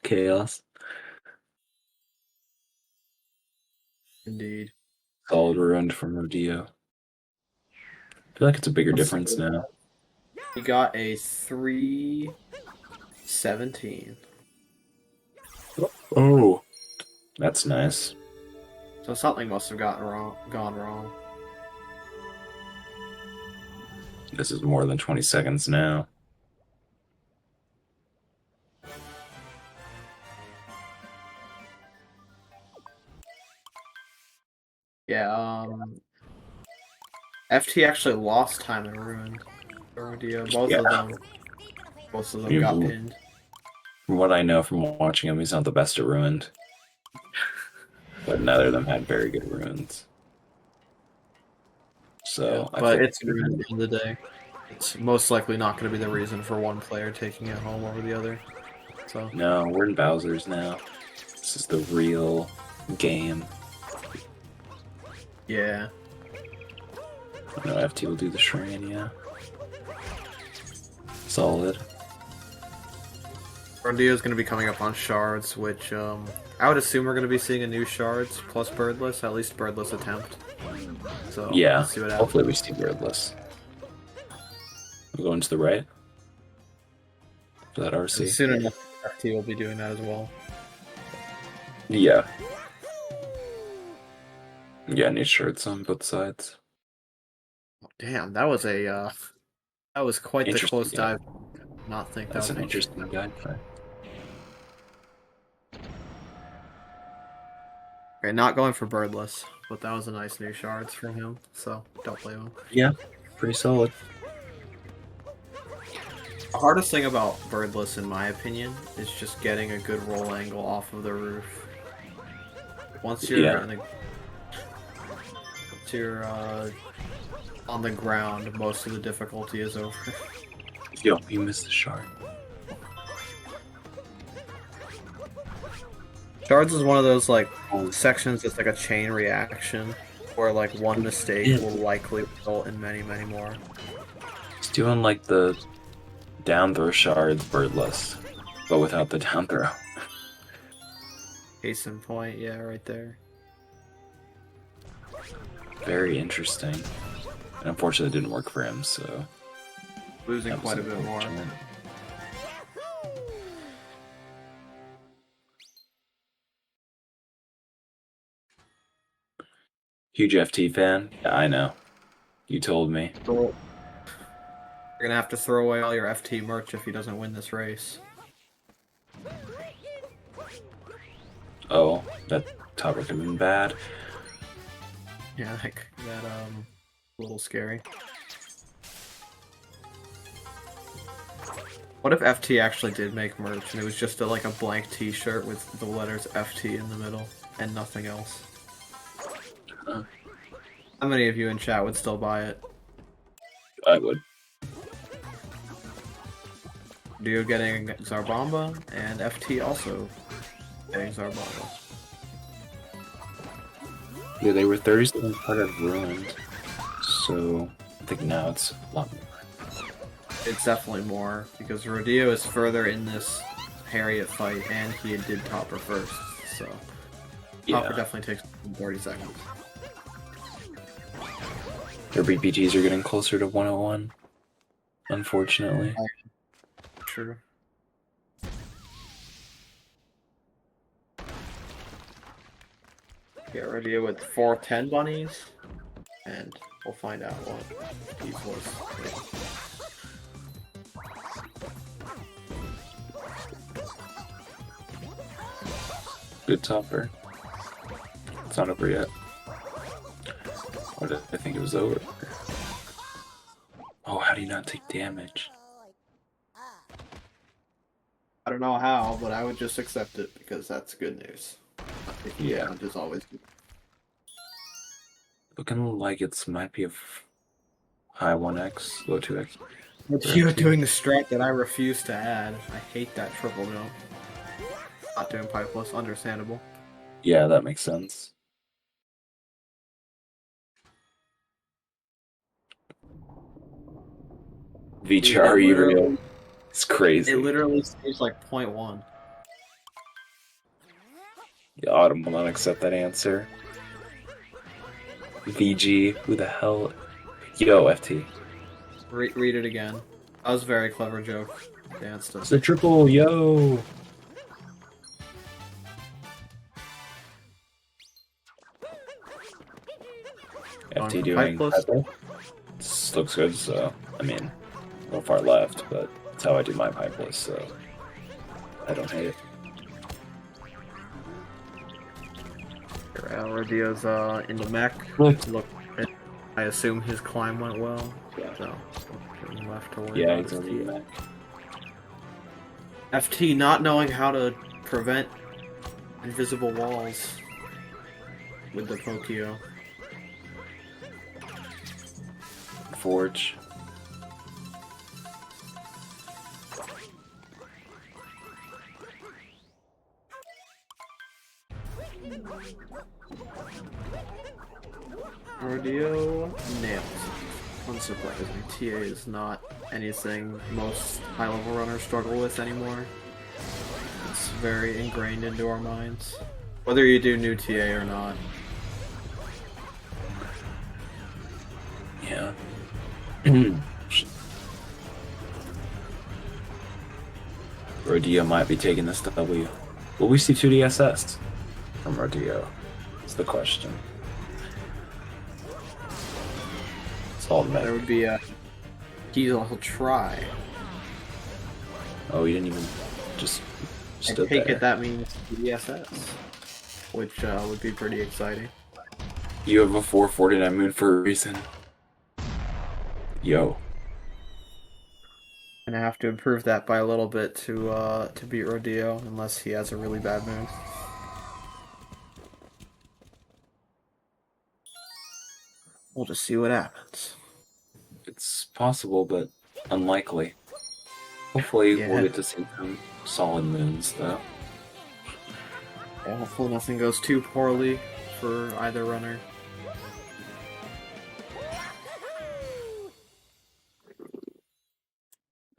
chaos. Indeed. Solid ruined from Rodillo. I feel like it's a bigger difference now. He got a 317. Oh, that's nice. So something must have gone wrong. This is more than 20 seconds now. Yeah, FT actually lost time in Ruined. Both of them got pinned. From what I know from watching him, he's not the best at ruined. But neither of them had very good ruins. So, Yeah, but it's Ruined at the end of the day. It's most likely not going to be the reason for one player taking it home over the other. So no, we're in Bowser's now. This is the real game. Yeah. No, FT will do the shrine, yeah. Solid. Rodillo's going to be coming up on shards, which I would assume we're going to be seeing a new shards plus birdless, at least birdless attempt. So Yeah, let's see what happens. hopefully we see birdless. We're going to the right for that RC. Soon enough, FT will be doing that as well. Yeah. Yeah, need shirts on both sides. Damn, that was quite the Interesting, close yeah. dive. Not think That's that an was interesting guide. Okay, not going for birdless, but that was a nice new shards from him, so don't blame him. Yeah, pretty solid. The hardest thing about birdless, in my opinion, is just getting a good roll angle off of the roof. Once you're Yeah. On the ground, most of the difficulty is over. Yo, you missed the shard. Shards is one of those like sections that's like a chain reaction, where like one mistake will likely result in many, many more. It's doing like the down throw shards birdless, but without the down throw. Case in point, yeah, right there. Very interesting. And unfortunately, it didn't work for him, so. Losing that was quite a bit more. unfortunate. Huge FT fan? Yeah, I know. You told me. You're gonna have to throw away all your FT merch if he doesn't win this race. Oh, that topic could have been bad. Yeah, like that a little scary. What if FT actually did make merch and it was just like a blank t-shirt with the letters FT in the middle and nothing else? Huh. How many of you in chat would still buy it? I would. Dio getting Zarbamba and FT also getting Zarbamba. Yeah, they were Thursday and part of Ruined, so I think now it's a lot more. It's definitely more, because Rodillo is further in this Harriet fight, and he did Topper first, so Topper definitely takes 30 seconds. Their BPGs are getting closer to 101, unfortunately. True. Get Rodillo with 410 bunnies, and we'll find out what these was. Good topper. It's not over yet. Or did I think it was over? Oh, how do you not take damage? I don't know how, but I would just accept it because that's good news. Yeah. Damage is always good. Looking like it's might be a high 1x, low 2x. You're doing the strat that I refuse to add. I hate that triple jump. Not doing pipeless, understandable. Yeah, that makes sense. VCHR Uriel. It's crazy. It literally stays like 0.1. Yeah, Autumn will not accept that answer. VG, who the hell? Yo, FT. Read it again. That was a very clever joke. Danced It's a triple, yo! FT doing purple. This looks good, so I mean, a little far left, but that's how I do my pipeless, so I don't hate it. Rodillo's in the mech. Look, I assume his climb went well. Yeah. So left to worry Yeah, about he's his on the team. mech. FT not knowing how to prevent invisible walls with the Pokio. Forge. Rodillo nails it. Unsurprising. TA is not anything most high-level runners struggle with anymore. It's very ingrained into our minds. Whether you do new TA or not. Yeah. Rodillo might be taking this W. Will we see 2DSS from Rodillo? That's the question. It's all There would be a... He'll try. Oh, he didn't even just I stood take there. it that means DSS, which would be pretty exciting. You have a 449 moon for a reason. Yo. And I have to improve that by a little bit to beat Rodillo, unless he has a really bad moon. We'll just see what happens. It's possible, but unlikely. Hopefully Yeah. we'll get to see some solid moons, though. Yeah, hopefully nothing goes too poorly for either runner.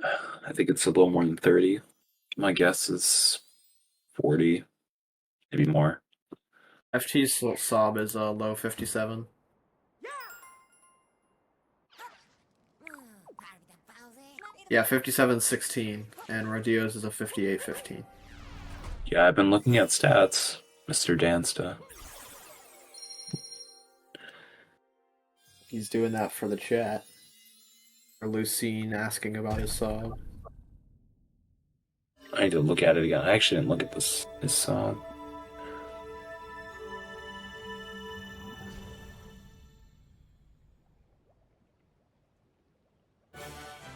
I think it's a little more than 30. My guess is 40, maybe more. FT's sob is a low 57. Yeah, 57-16, and Rodillo's is a 58-15. Yeah, I've been looking at stats, Mr. Dansta. He's doing that for the chat. Or Lucine asking about his sub. I need to look at it again. I actually didn't look at this song.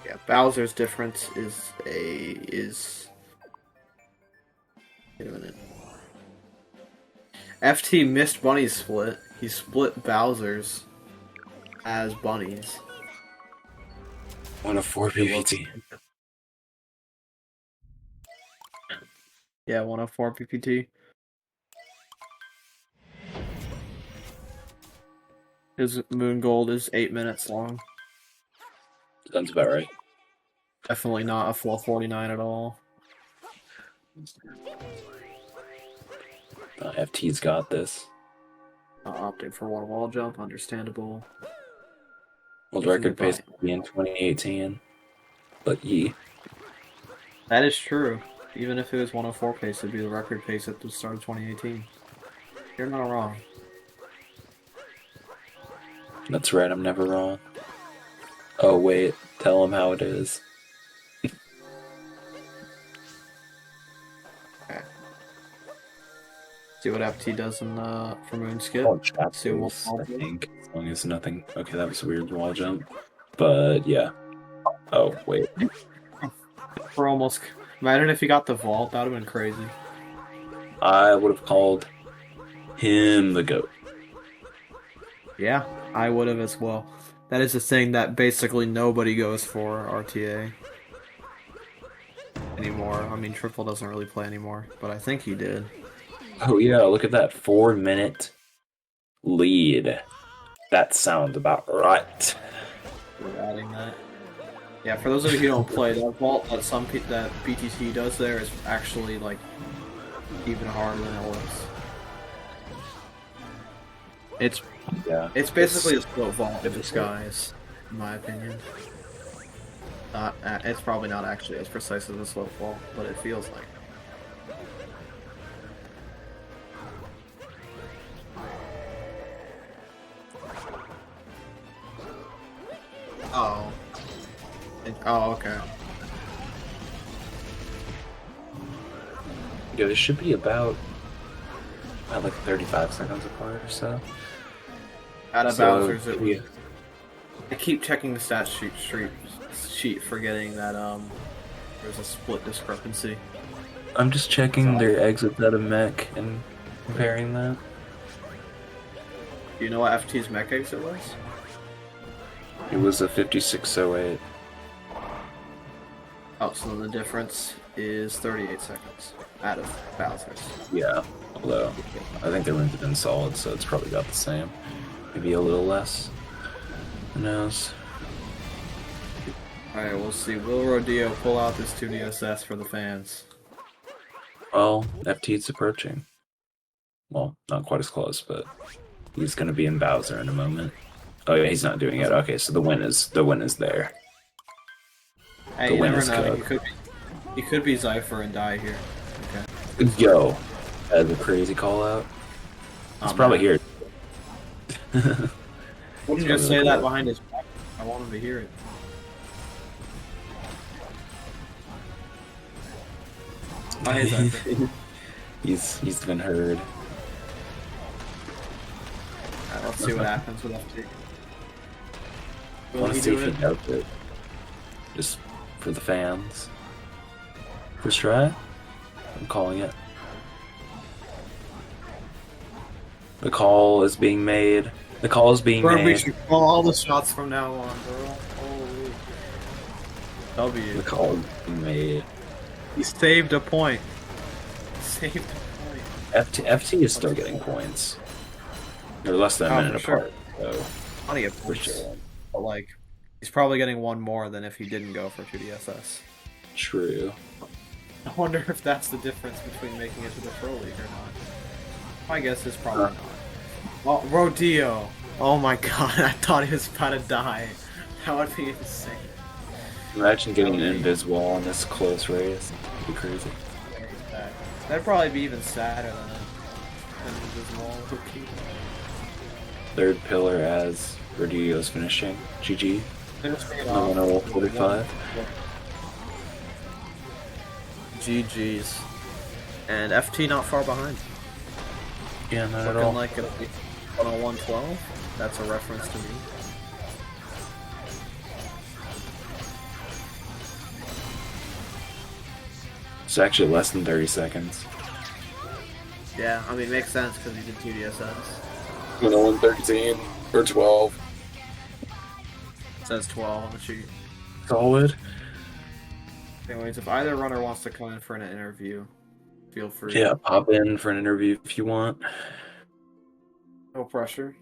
Yeah, Bowser's difference is wait a minute. FT missed Bunny's split. He split Bowser's as Bunny's. 1 of 4 PVT. Yeah, 104 PPT. His Moon Gold is 8 minutes long. Sounds about right. Definitely not a full 49 at all. FT's got this. Opting for one wall jump, understandable. World record pace in 2018. But That is true. Even if it was 104 pace, it'd be the record pace at the start of 2018. You're not wrong. That's right, I'm never wrong. Oh wait, tell him how it is. Okay. See what FT does in for Moon Skip. Oh, chat See what boost, I think. As long as nothing. Okay, that was a weird wall jump. But yeah. Oh wait. We're almost. Imagine if he got the vault. That would have been crazy. I would have called him the GOAT. Yeah, I would have as well. That is a thing that basically nobody goes for RTA anymore. I mean, Triple doesn't really play anymore, but I think he did. Oh yeah, look at that 4-minute lead. That sounds about right. We're adding that. Yeah, for those of you who don't play, that vault that that BTT does there is actually like even harder than it looks. It's basically a slow vault in disguise, in my opinion. It's probably not actually as precise as a slow vault, but it feels like. Oh. Oh, okay. Yeah, this should be about like 35 seconds apart or so. Out of So, Bowser's, it was. yeah. I keep checking the stat sheet, forgetting that there's a split discrepancy. I'm just checking their exits out of mech and comparing that. Do you know what FT's mech exit was? It was a 5608. Oh, so the difference is 38 seconds out of Bowser's. Yeah, although I think they were in solid, so it's probably about the same. Maybe a little less. Who knows? Alright, we'll see. Will Rodillo pull out this 2DSS for the fans? Well, FT's approaching. Well, not quite as close, but he's gonna be in Bowser in a moment. Oh yeah, he's not doing it. Okay, so the win is there. Hey, The you win never is know. good. He could be Zypher and die here. Okay. Yo, that's a crazy call out. It's Oh, probably man. here. Wouldn't just say that behind his back. I want him to hear it. Hi, Zypher. He's been heard. Alright, let's see what happens with FT. I Will want to he see do if it? he does it. Just for the fans. First try? I'm calling it. The call is being made. The call is being Bro, we made. should call all the shots from now on, bro. Holy. W. The call is being made. He saved a point. Saved a point. FT is still getting points. They're less than a minute for sure. apart. So Plenty of for points. sure. But like, he's probably getting one more than if he didn't go for 2DSS. True. I wonder if that's the difference between making it to the Pro League or not. My guess is probably not. Oh, Rodillo! Oh my god, I thought he was about to die. That would be insane. Imagine getting an invis wall in this close race. It'd be crazy. That'd probably be even sadder than this wall rookie. Third pillar as Rodillo's finishing. GG. On 45. GG's. And FT not far behind. Yeah, not at Looking all. like it'll be on a 112. That's a reference to me. It's actually less than 30 seconds. Yeah, I mean, makes sense because he did 2DSS. 113 or 12. It says 12 on the sheet. Solid. Anyways, if either runner wants to come in for an interview, feel free. Yeah, pop in for an interview if you want. No pressure.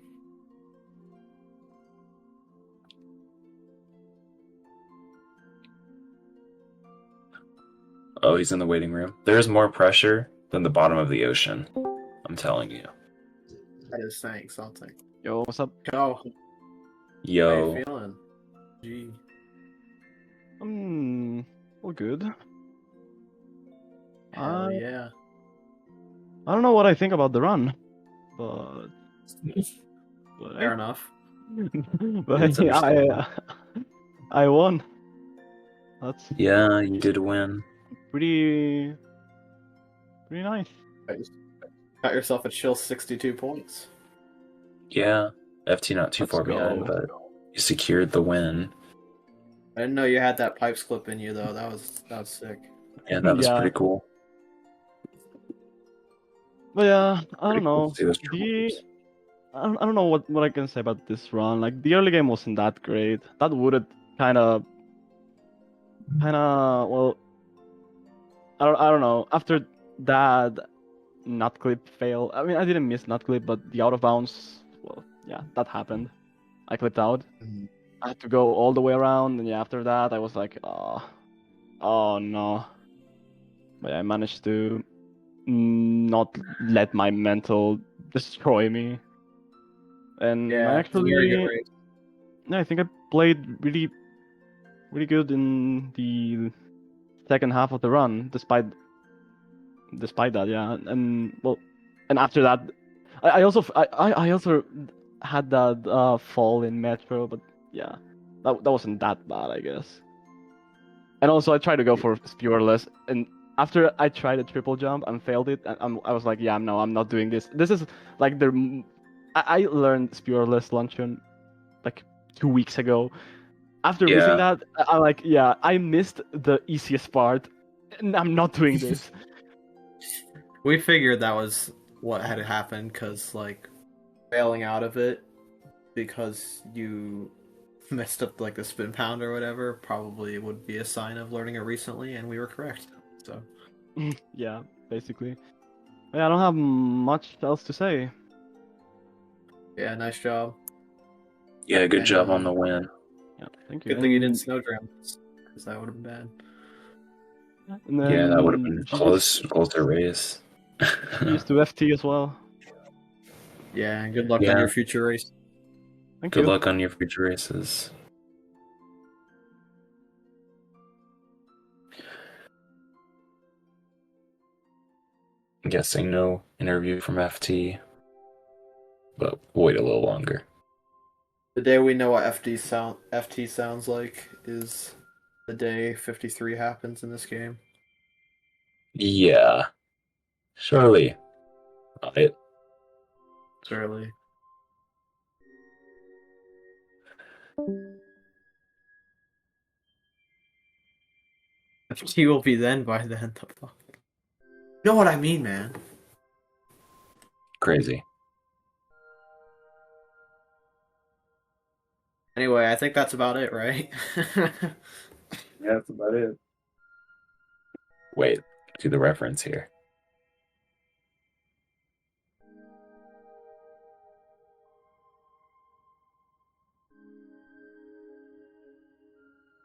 Oh, he's in the waiting room. There's more pressure than the bottom of the ocean. I'm telling you. That is saying something. Yo, what's up? Yo, how Yo. you feeling? Gee. All good. Hell yeah. I don't know what I think about the run, but Fair enough. but It's yeah, understandable. I won. That's Yeah, you did win. pretty nice. Got yourself a chill 62 points. Yeah. FT not too Let's far behind, go. but you secured the win. I didn't know you had that pipes clip in you though. That was sick. Yeah, that was Yeah. pretty cool. But yeah, I Pretty don't cool know. to see those triple I don't know what I can say about this run. Like the early game wasn't that great. That would kind of well, I don't know. After that nut clip fail, I mean I didn't miss nut clip, but the out of bounds, well, yeah, that happened. I clipped out. I had to go all the way around, and yeah, after that I was like, oh no. But I managed to not let my mental destroy me. And I Yeah, it's a very good actually, race. yeah, I think I played really good in the second half of the run, despite that, yeah. And well, and after that, I also had that fall in Metro, but yeah, that wasn't that bad, I guess. And also I tried to go for spearless, and after I tried a triple jump and failed it, and I was like, yeah, no, I'm not doing this. This is like I learned spearless luncheon like 2 weeks ago. After missing Yeah. that, I'm like, yeah, I missed the easiest part, and I'm not doing this. We figured that was what had happened because like failing out of it because you messed up like the spin pound or whatever probably would be a sign of learning it recently, and we were correct. So Yeah, basically. Yeah, I don't have much else to say. yeah, nice job. Yeah, good job on And the win. Yeah, thank you. good thing you didn't And, snow dram, because that would have been bad. and Yeah, that would have then been closer race. GG's to FT as well. Yeah, and good luck on Yeah. your future race. Thank Good you. luck on your future races. I'm guessing no interview from FT, but wait a little longer. The day we know what FT sounds like is the day 53 happens in this game. Yeah, surely. It, Surely. FT will be then by then. The fuck? You know what I mean, man. crazy. Anyway, I think that's about it, right? Yeah, that's about it. Wait, do the reference here.